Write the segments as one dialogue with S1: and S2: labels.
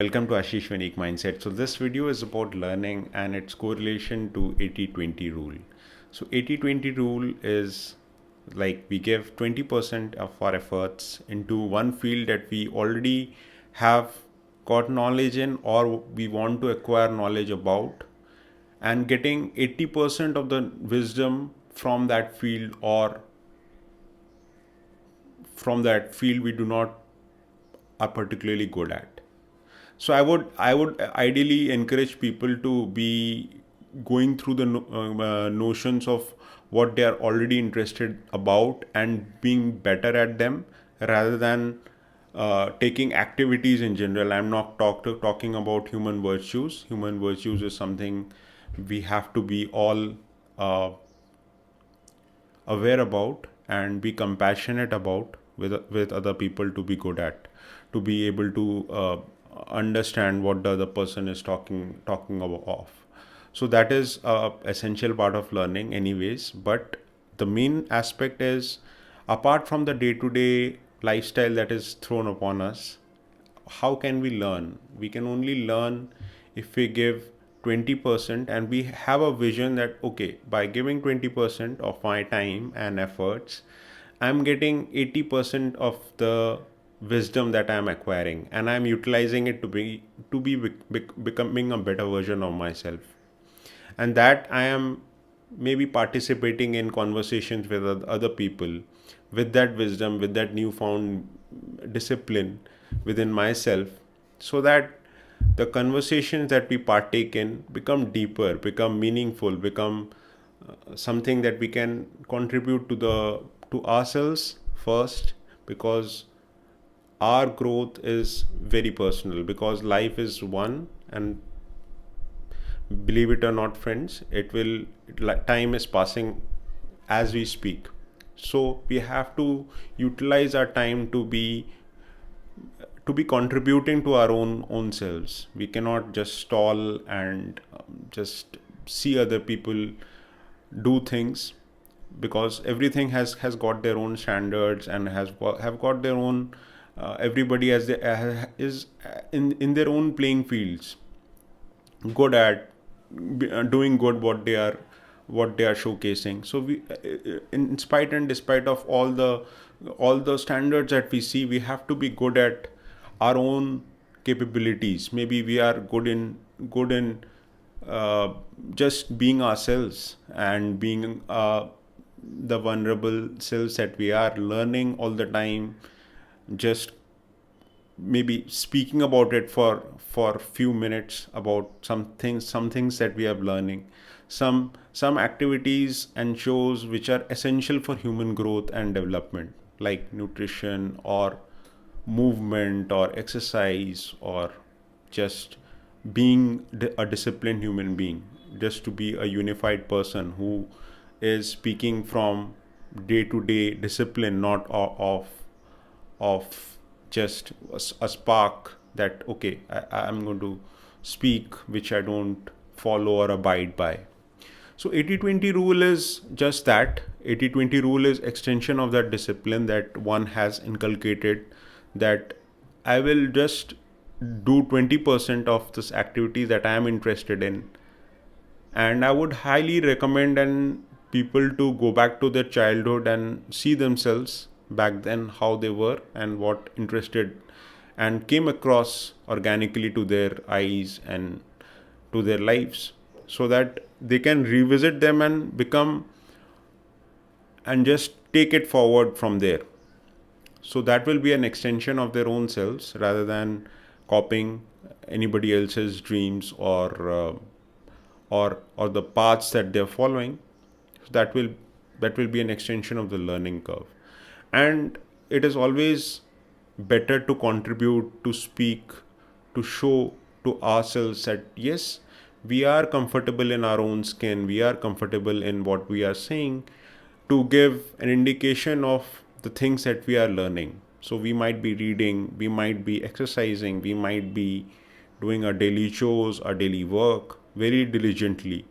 S1: Welcome to Ashish Unique Mindset. So this video is about learning and its correlation to 80-20 rule. So 80-20 rule is like we give 20% of our efforts into one field that we already have got knowledge in or we want to acquire knowledge about, and getting 80% of the wisdom from that field or from that field we do not are particularly good at. So I would ideally encourage people to be going through the notions of what they are already interested about and being better at them, rather than taking activities in general. I'm not talking about human virtues. Human virtues is something we have to be all uh, aware about and be compassionate about with other people, to be good at, to be able to understand what the other person is talking about of. So that is a essential part of learning anyways. But the main aspect is, apart from the day to day lifestyle that is thrown upon us, how can we learn? We can only learn if we give 20% and we have a vision that, okay, by giving 20% of my time and efforts, I'm getting 80% of the wisdom that I'm acquiring, and I'm utilizing it to be becoming a better version of myself. And that I am maybe participating in conversations with other people with that wisdom, with that newfound discipline within myself, so that the conversations that we partake in become deeper, become meaningful, become something that we can contribute to ourselves first, because our growth is very personal, because life is one. And believe it or not, friends, it will time is passing as we speak. So we have to utilize our time to be contributing to our own selves. We cannot just stall and just see other people do things, because everything has got their own standards and have got their own everybody has is in their own playing fields, good at doing good what they are showcasing. So we, in spite and despite of all the standards that we see, we have to be good at our own capabilities. Maybe we are good in uh, just being ourselves and being the vulnerable selves that we are, learning all the time, just maybe speaking about it for few minutes about some things that we are learning, some activities and shows which are essential for human growth and development, like nutrition or movement or exercise, or just being a disciplined human being, just to be a unified person who is speaking from day to day discipline, not of just a spark that, okay, I'm going to speak which I don't follow or abide by. So 80-20 rule is just that. 80-20 rule is extension of that discipline that one has inculcated, that I will just do 20% of this activity that I am interested in. And I would highly recommend and people to go back to their childhood and see themselves back then, how they were and what interested and came across organically to their eyes and to their lives, so that they can revisit them and become and just take it forward from there. So that will be an extension of their own selves, rather than copying anybody else's dreams or the paths that they're following. So that will be an extension of the learning curve. And it is always better to contribute, to speak, to show to ourselves that yes, we are comfortable in our own skin, we are comfortable in what we are saying, to give an indication of the things that we are learning. So we might be reading, we might be exercising, we might be doing our daily chores, our daily work very diligently.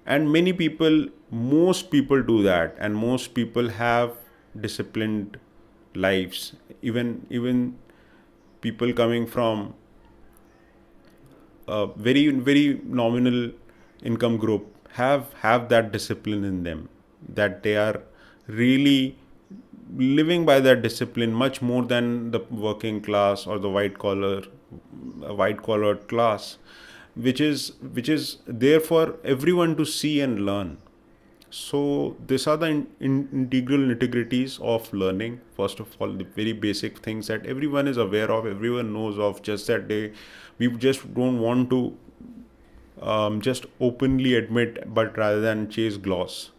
S1: And many people, most people do that, and most people have disciplined lives. Even people coming from very nominal income group have that discipline in them, that they are really living by that discipline much more than the working class or the white collar class, which is there for everyone to see and learn. So these are the integral nitty-gritties of learning. First of all, the very basic things that everyone is aware of, everyone knows of, just that we just don't want to just openly admit, but rather than chase gloss.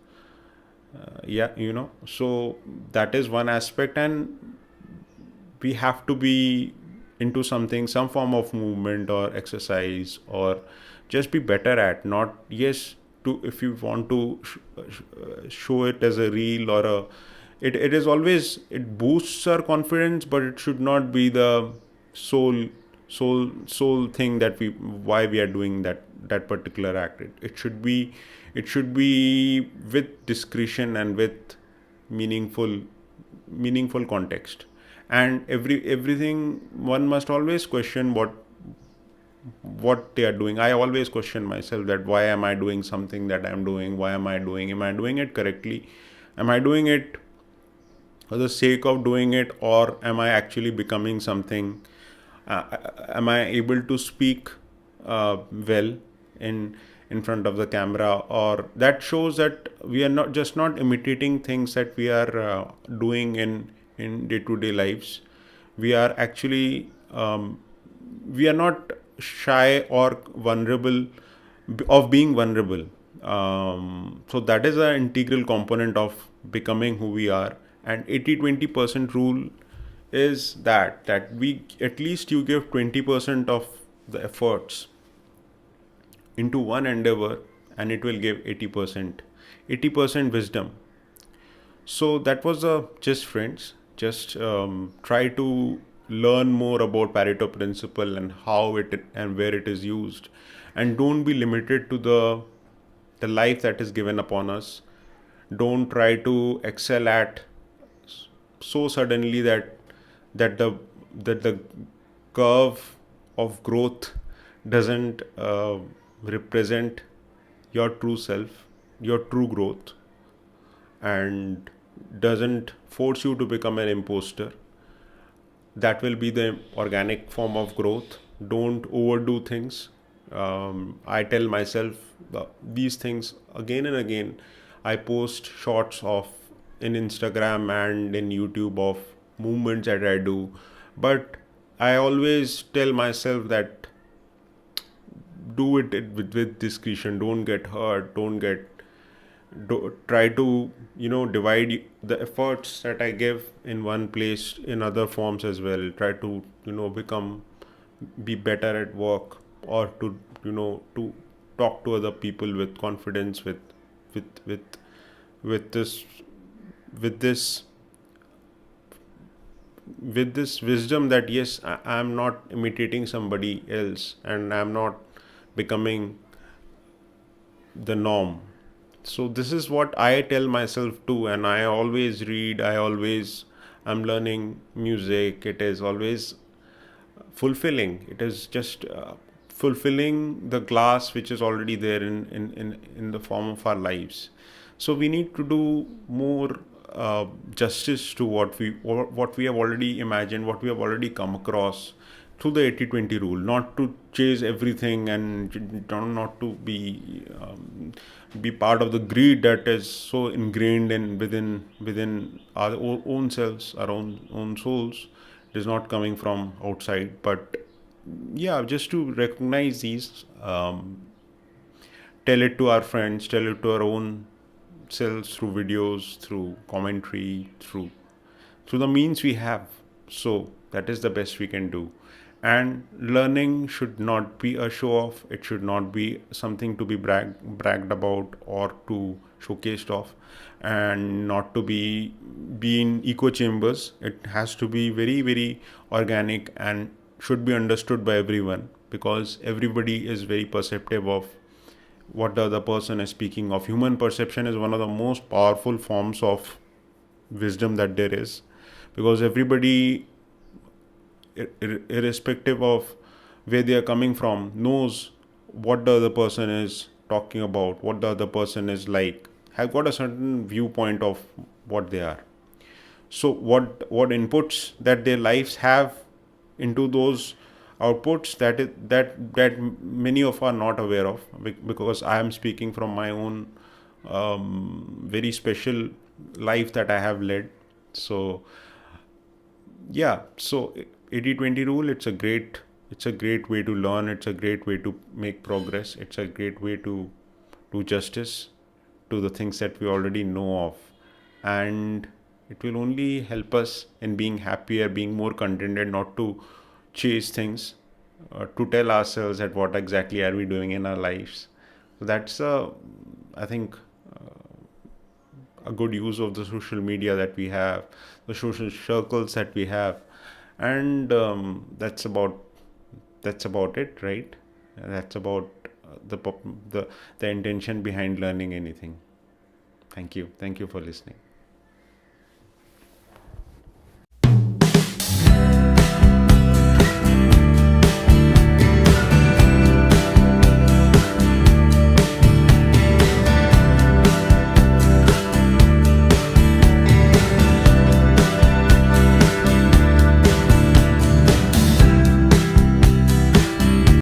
S1: Yeah, so that is one aspect, and we have to be into something, some form of movement or exercise, or just be better at, not, yes, to, if you want to show it as a reel or a, it is always, it boosts our confidence, but it should not be the sole thing that why we are doing that particular act. It should be with discretion and with meaningful context. And everything, one must always question what they are doing. I always question myself, that why am I doing something that I'm doing? Why am I doing it correctly? Am I doing it for the sake of doing it, or am I actually becoming something? Am I able to speak well in front of the camera? Or that shows that we are not imitating things that we are doing in day-to-day lives. We are actually we are not shy or vulnerable of being vulnerable. So that is an integral component of becoming who we are. And 80-20% rule is that we, at least you give 20% of the efforts into one endeavor, and it will give 80% wisdom. So that was just, friends, just try to learn more about Pareto principle and how it and where it is used, and don't be limited to the life that is given upon us. Don't try to excel at so suddenly that the curve of growth doesn't represent your true self, your true growth, and doesn't force you to become an imposter. That will be the organic form of growth. Don't overdo things. I tell myself these things again and again. I post shots of in Instagram and in YouTube of movements that I do, but I always tell myself that do it with discretion. Don't get hurt. Try to divide the efforts that I give in one place in other forms as well. Try to be better at work, or to talk to other people with confidence, with with with this with this with this wisdom that yes, I'm not imitating somebody else, and I'm not becoming the norm. So this is what I tell myself too, and I always read, I'm learning music. It is always fulfilling. It is just fulfilling the glass which is already there in the form of our lives. So we need to do more justice to what we have already imagined, what we have already come across through the 80-20 rule. Not to chase everything, and not to be part of the greed that is so ingrained in within our own selves, our own souls. It is not coming from outside, but yeah, just to recognize these, tell it to our friends, tell it to our own selves, through videos, through commentary, through the means we have. So that is the best we can do. And learning should not be a show off. It should not be something to be bragged about or to showcased off, and not to be in echo chambers. It has to be very, very organic and should be understood by everyone, because everybody is very perceptive of what the other person is speaking of. Human perception is one of the most powerful forms of wisdom that there is, because everybody, irrespective of where they are coming from, knows what the other person is talking about, what the other person is like, have got a certain viewpoint of what they are. So what inputs that their lives have into those outputs, that many of are not aware of, because I am speaking from my own very special life that I have led. So yeah, so 80/20 rule, it's a great way to learn, it's a great way to make progress, it's a great way to do justice to the things that we already know of. And it will only help us in being happier, being more contented, not to chase things, to tell ourselves that what exactly are we doing in our lives. So that's I think a good use of the social media that we have, the social circles that we have. And that's about it, right? That's about the the intention behind learning anything. Thank you for listening.